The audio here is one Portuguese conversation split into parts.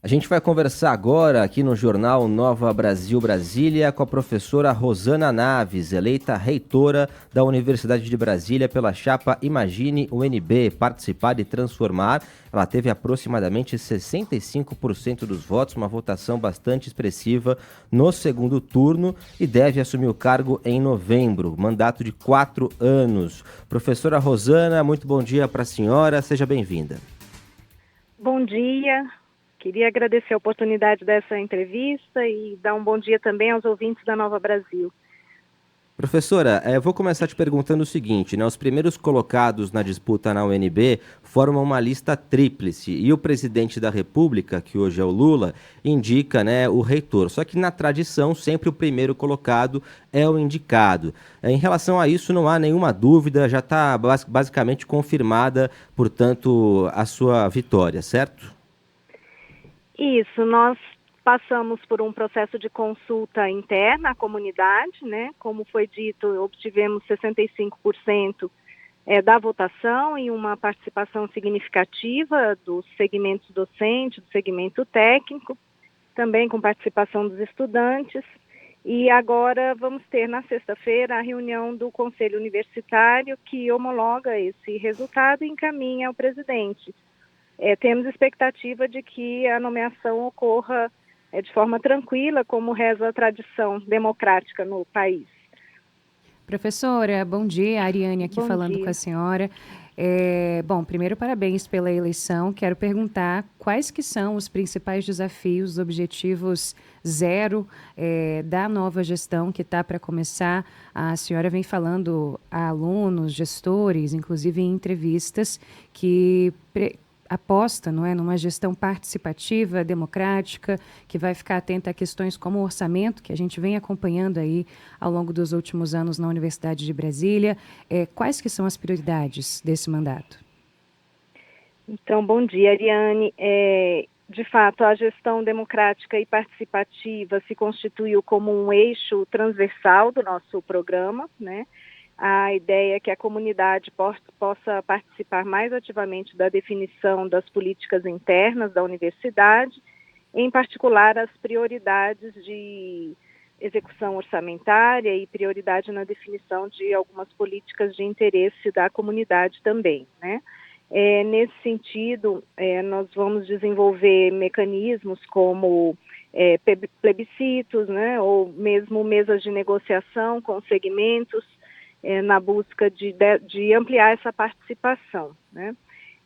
A gente vai conversar agora aqui no Jornal Nova Brasil Brasília com a professora Rosana Naves, eleita reitora da Universidade de Brasília pela chapa Imagine UNB, Participar e Transformar. Ela teve aproximadamente 65% dos votos, uma votação bastante expressiva no segundo turno e deve assumir o cargo em novembro, mandato de 4 anos. Professora Rosana, muito bom dia para a senhora, seja bem-vinda. Bom dia, queria agradecer a oportunidade dessa entrevista e dar um bom dia também aos ouvintes da Nova Brasil. Professora, eu vou começar te perguntando o seguinte, né? Os primeiros colocados na disputa na UNB formam uma lista tríplice e o presidente da República, que hoje é o Lula, indica, né, o reitor. Só que na tradição, sempre o primeiro colocado é o indicado. Em relação a isso, não há nenhuma dúvida, já está basicamente confirmada, portanto, a sua vitória, certo? Isso, nós passamos por um processo de consulta interna à comunidade, né? Como foi dito, obtivemos 65% da votação e uma participação significativa dos segmentos docente, do segmento técnico, também com participação dos estudantes. E agora vamos ter na sexta-feira a reunião do Conselho Universitário que homologa esse resultado e encaminha ao presidente. Temos expectativa de que a nomeação ocorra de forma tranquila, como reza a tradição democrática no país. Professora, bom dia. A Ariane aqui Bom falando dia. com a senhora. Bom, primeiro, parabéns pela eleição. Quero perguntar quais que são os principais desafios, objetivos zero da nova gestão que está para começar. A senhora vem falando a alunos, gestores, inclusive em entrevistas, que aposta, não é, numa gestão participativa, democrática, que vai ficar atenta a questões como o orçamento, que a gente vem acompanhando aí ao longo dos últimos anos na Universidade de Brasília. Quais que são as prioridades desse mandato? Então, bom dia, Ariane. De fato, a gestão democrática e participativa se constituiu como um eixo transversal do nosso programa, né? A ideia é que a comunidade possa participar mais ativamente da definição das políticas internas da universidade, em particular as prioridades de execução orçamentária e prioridade na definição de algumas políticas de interesse da comunidade também, né? Nesse sentido, nós vamos desenvolver mecanismos como plebiscitos, né, ou mesmo mesas de negociação com segmentos, na busca de ampliar essa participação, né?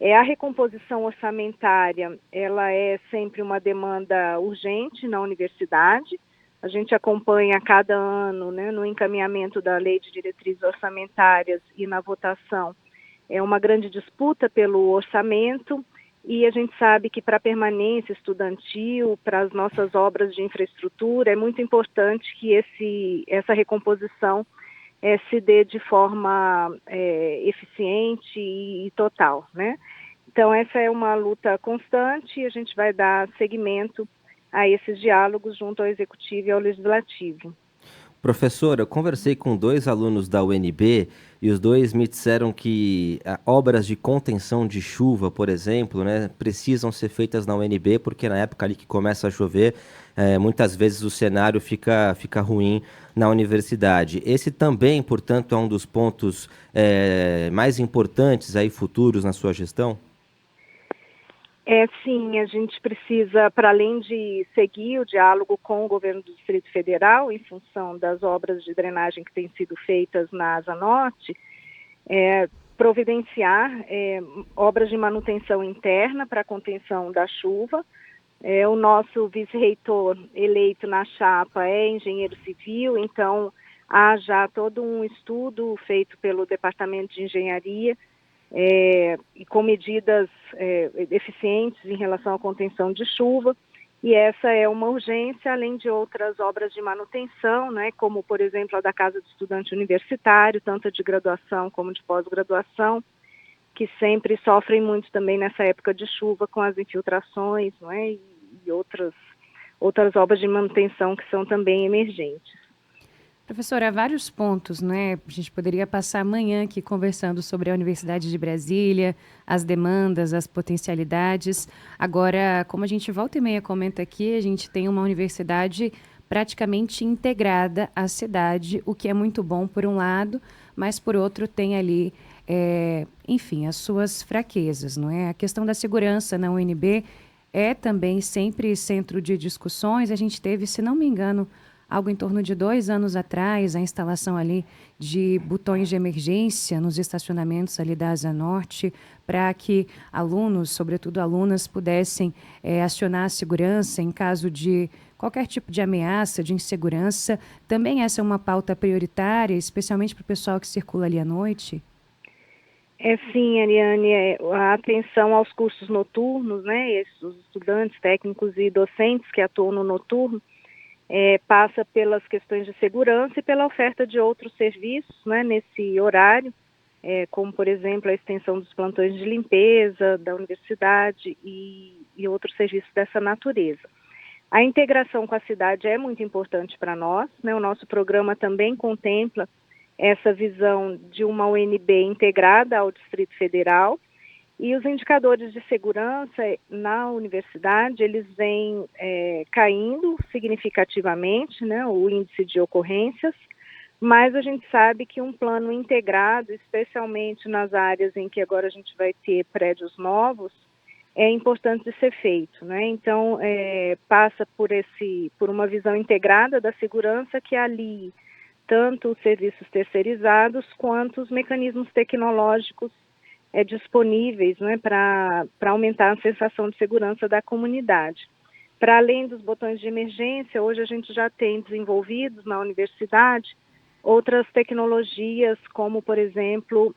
A recomposição orçamentária, ela é sempre uma demanda urgente na universidade. A gente acompanha a cada ano, né, no encaminhamento da Lei de Diretrizes Orçamentárias e na votação, uma grande disputa pelo orçamento, e a gente sabe que para a permanência estudantil, para as nossas obras de infraestrutura, é muito importante que essa recomposição se dê de forma eficiente e total, né? Então, essa é uma luta constante e a gente vai dar seguimento a esses diálogos junto ao Executivo e ao Legislativo. Professora, eu conversei com 2 alunos da UNB e os dois me disseram que obras de contenção de chuva, por exemplo, né, precisam ser feitas na UNB, porque na época ali que começa a chover, muitas vezes o cenário fica ruim na universidade. Esse também, portanto, é um dos pontos mais importantes aí futuros na sua gestão? Sim, a gente precisa, para além de seguir o diálogo com o governo do Distrito Federal, em função das obras de drenagem que têm sido feitas na Asa Norte, providenciar obras de manutenção interna para a contenção da chuva. O nosso vice-reitor eleito na chapa é engenheiro civil, então há já todo um estudo feito pelo Departamento de Engenharia, e com medidas eficientes em relação à contenção de chuva, e essa é uma urgência, além de outras obras de manutenção, né, como, por exemplo, a da Casa do Estudante Universitário, tanto de graduação como de pós-graduação, que sempre sofrem muito também nessa época de chuva com as infiltrações, não é, e outras obras de manutenção que são também emergentes. Professora, há vários pontos, né? A gente poderia passar amanhã aqui conversando sobre a Universidade de Brasília, as demandas, as potencialidades. Agora, como a gente volta e meia comenta aqui, a gente tem uma universidade praticamente integrada à cidade, o que é muito bom por um lado, mas por outro tem ali, enfim, as suas fraquezas, não é? A questão da segurança na UNB é também sempre centro de discussões. A gente teve, se não me engano, algo em torno de 2 anos atrás, a instalação ali de botões de emergência nos estacionamentos ali da Asa Norte, para que alunos, sobretudo alunas, pudessem acionar a segurança em caso de qualquer tipo de ameaça, de insegurança. Também essa é uma pauta prioritária, especialmente para o pessoal que circula ali à noite? Sim, Ariane, a atenção aos cursos noturnos, né, os estudantes, técnicos e docentes que atuam no noturno, passa pelas questões de segurança e pela oferta de outros serviços, né, nesse horário, como, por exemplo, a extensão dos plantões de limpeza da universidade e outros serviços dessa natureza. A integração com a cidade é muito importante para nós, né, o nosso programa também contempla essa visão de uma UNB integrada ao Distrito Federal. E os indicadores de segurança na universidade, eles vêm caindo significativamente, né, o índice de ocorrências, mas a gente sabe que um plano integrado, especialmente nas áreas em que agora a gente vai ter prédios novos, é importante de ser feito, né? Então, passa por uma visão integrada da segurança que alie tanto os serviços terceirizados quanto os mecanismos tecnológicos disponíveis, né, para aumentar a sensação de segurança da comunidade. Para além dos botões de emergência, hoje a gente já tem desenvolvidos na universidade outras tecnologias, como, por exemplo,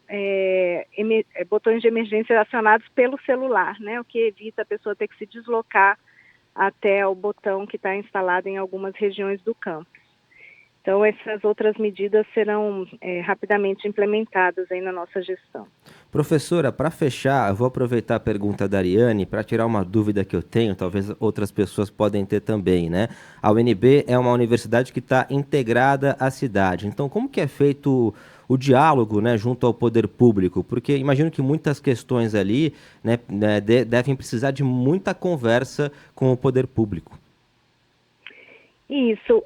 botões de emergência acionados pelo celular, né, o que evita a pessoa ter que se deslocar até o botão que está instalado em algumas regiões do campus. Então, essas outras medidas serão rapidamente implementadas aí na nossa gestão. Professora, para fechar, eu vou aproveitar a pergunta da Ariane para tirar uma dúvida que eu tenho, talvez outras pessoas podem ter também, né? A UNB é uma universidade que está integrada à cidade. Então, como que é feito o diálogo, né, junto ao poder público? Porque imagino que muitas questões ali, né, devem precisar de muita conversa com o poder público. Isso,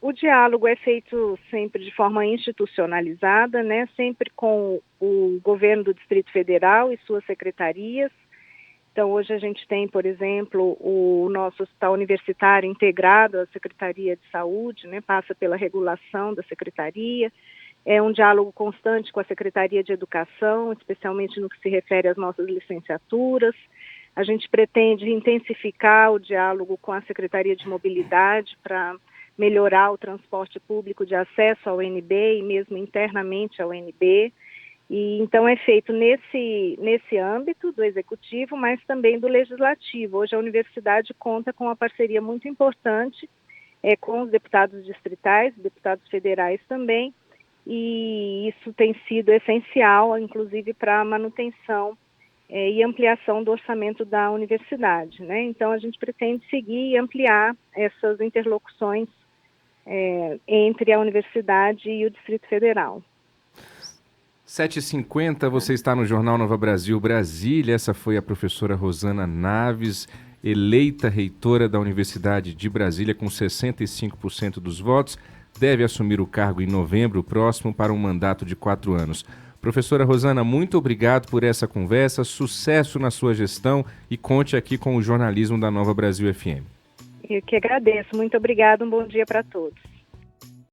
o diálogo é feito sempre de forma institucionalizada, né, sempre com o governo do Distrito Federal e suas secretarias. Então, hoje a gente tem, por exemplo, o nosso hospital universitário integrado à Secretaria de Saúde, né, passa pela regulação da secretaria. É um diálogo constante com a Secretaria de Educação, especialmente no que se refere às nossas licenciaturas. A gente pretende intensificar o diálogo com a Secretaria de Mobilidade para melhorar o transporte público de acesso ao UNB e mesmo internamente ao UNB. E, então, é feito nesse âmbito do Executivo, mas também do Legislativo. Hoje a universidade conta com uma parceria muito importante com os deputados distritais, deputados federais também, e isso tem sido essencial, inclusive, para a manutenção e ampliação do orçamento da universidade, né? Então, a gente pretende seguir e ampliar essas interlocuções entre a universidade e o Distrito Federal. 7h50, você está no Jornal Nova Brasil Brasília. Essa foi a professora Rosana Naves, eleita reitora da Universidade de Brasília com 65% dos votos. Deve assumir o cargo em novembro próximo para um mandato de 4 anos. Professora Rosana, muito obrigado por essa conversa, sucesso na sua gestão e conte aqui com o jornalismo da Nova Brasil FM. Eu que agradeço, muito obrigada, um bom dia para todos.